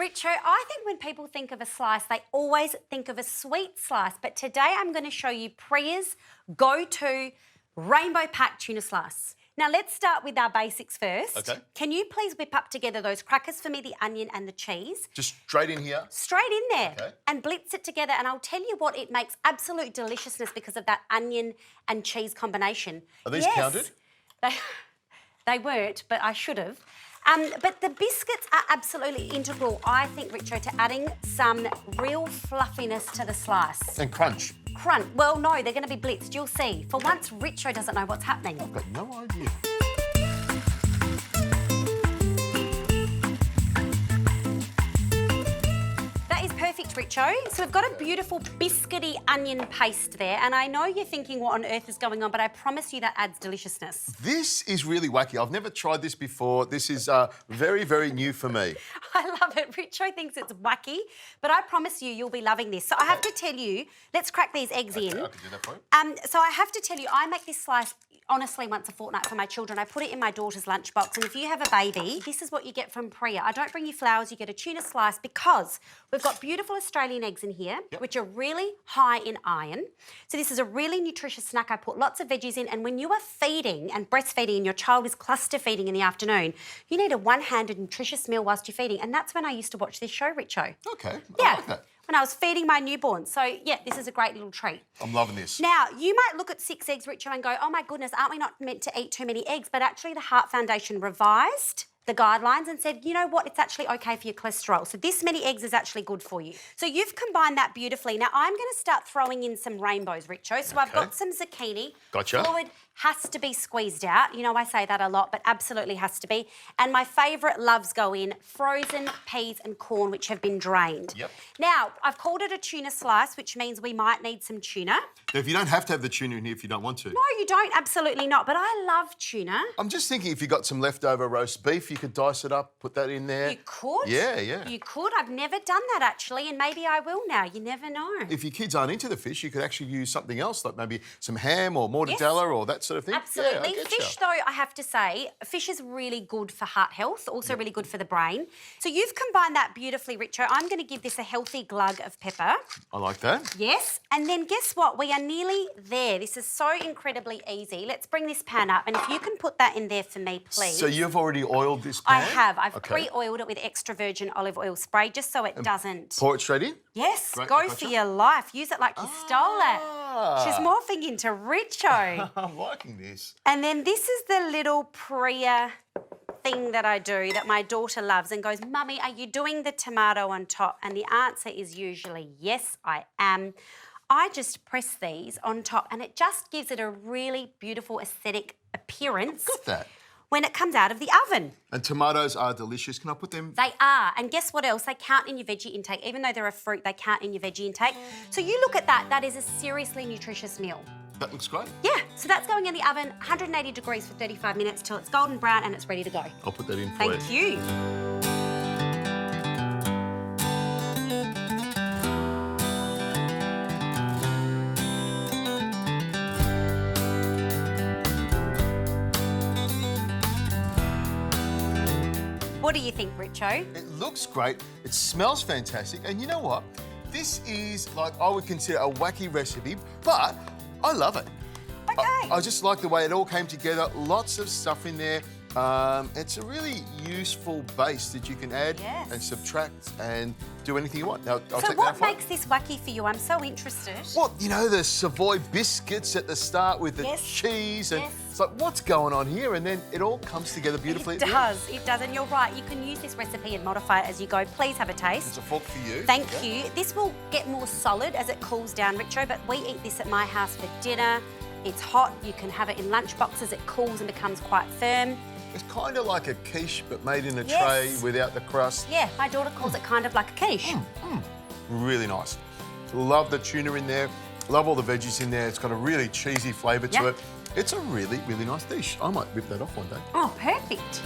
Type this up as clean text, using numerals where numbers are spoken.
Richo, I think when people think of a slice, they always think of a sweet slice. But today I'm going to show you Preeya's go-to rainbow pack tuna slice. Now, let's start with our basics first. Okay. Can you please whip up together those crackers for me, the onion and the cheese? Just straight in here? Straight in there. Okay. And blitz it together. And I'll tell you what, it makes absolute deliciousness because of that onion and cheese combination. Are these counted? They weren't, but I should have. But the biscuits are absolutely integral, I think, Richo, to adding some real fluffiness to the slice. And crunch? Crunch. Well, no, they're going to be blitzed. You'll see. For once, Richo doesn't know what's happening. I've got no idea. That is perfect, Richo. So we've got a beautiful biscuity onion paste there, and I know you're thinking what on earth is going on, but I promise you that adds deliciousness. This is really wacky. I've never tried this before. This is very, very new for me. I love it. Richo thinks it's wacky, but I promise you, you'll be loving this. So I have to tell you, let's crack these eggs in. I can do that for you. So I have to tell you, I make this slice honestly once a fortnight for my children. I put it in my daughter's lunchbox, and if you have a baby, this is what you get from Preeya. I don't bring you flowers, you get a tuna slice because we've got beautiful Australian eggs in here, which are really high in iron. So this is a really nutritious snack. I put lots of veggies in, and when you are feeding and breastfeeding and your child is cluster feeding in the afternoon, you need a one-handed nutritious meal whilst you're feeding, and that's when I used to watch this show, Richo. Okay, Yeah. I like that. When I was feeding my newborn. So, yeah, this is a great little treat. I'm loving this. Now, you might look at 6 eggs, Richo, and go, oh, my goodness, aren't we not meant to eat too many eggs? But actually, the Heart Foundation revised the guidelines and said, you know what, it's actually okay for your cholesterol. So this many eggs is actually good for you. So you've combined that beautifully. Now, I'm going to start throwing in some rainbows, Richo. So I've got some zucchini. Gotcha. Fluid has to be squeezed out. You know, I say that a lot, but absolutely has to be. And my favourite loves go in frozen peas and corn, which have been drained. Yep. Now, I've called it a tuna slice, which means we might need some tuna. Now, if you don't have to have the tuna in here if you don't want to. No, you don't, absolutely not. But I love tuna. I'm just thinking if you got some leftover roast beef, you could dice it up, put that in there. You could. Yeah, yeah. You could. I've never done that, actually, and maybe I will now. You never know. If your kids aren't into the fish, you could actually use something else, like maybe some ham or mortadella or that sort of thing. Absolutely. Yeah, Fish, though, I have to say, fish is really good for heart health, also really good for the brain. So you've combined that beautifully, Richo. I'm going to give this a healthy glug of pepper. I like that. Yes. And then guess what? We are nearly there. This is so incredibly easy. Let's bring this pan up. And if you can put that in there for me, please. So you've already oiled this pan? I have. I've pre-oiled it with extra virgin olive oil spray just so it doesn't... Pour it straight in? Yes. Great, Go gotcha. for your life. Use it like you stole it. She's morphing into Richo. I'm liking this. And then this is the little Preeya thing that I do that my daughter loves and goes, Mummy, are you doing the tomato on top? And the answer is usually yes, I am. I just press these on top and it just gives it a really beautiful aesthetic appearance. Got that. When it comes out of the oven. And tomatoes are delicious. Can I put them? They are. And guess what else? They count in your veggie intake. Even though they're a fruit, they count in your veggie intake. So you look at that, that is a seriously nutritious meal. That looks great. Yeah, so that's going in the oven, 180 degrees for 35 minutes till it's golden brown and it's ready to go. I'll put that in for you. Thank you. What do you think, Richo? It looks great. It smells fantastic. And you know what? This is like I would consider a wacky recipe, but I love it. Okay. I just like the way it all came together. Lots of stuff in there. It's a really useful base that you can add and subtract and do anything you want. Now, I'll So take what that makes this wacky for you? I'm so interested. Well, you know, the Savoy biscuits at the start with the cheese and it's like, what's going on here? And then it all comes together beautifully. It does, it does. And you're right, you can use this recipe and modify it as you go. Please have a taste. It's a fork for you. Thank you. This will get more solid as it cools down, Richo, but we eat this at my house for dinner. It's hot, you can have it in lunch boxes, it cools and becomes quite firm. It's kind of like a quiche, but made in a tray without the crust. Yeah, my daughter calls it kind of like a quiche. Really nice. Love the tuna in there. Love all the veggies in there. It's got a really cheesy flavour to it. It's a really, really nice dish. I might whip that off one day. Oh, perfect.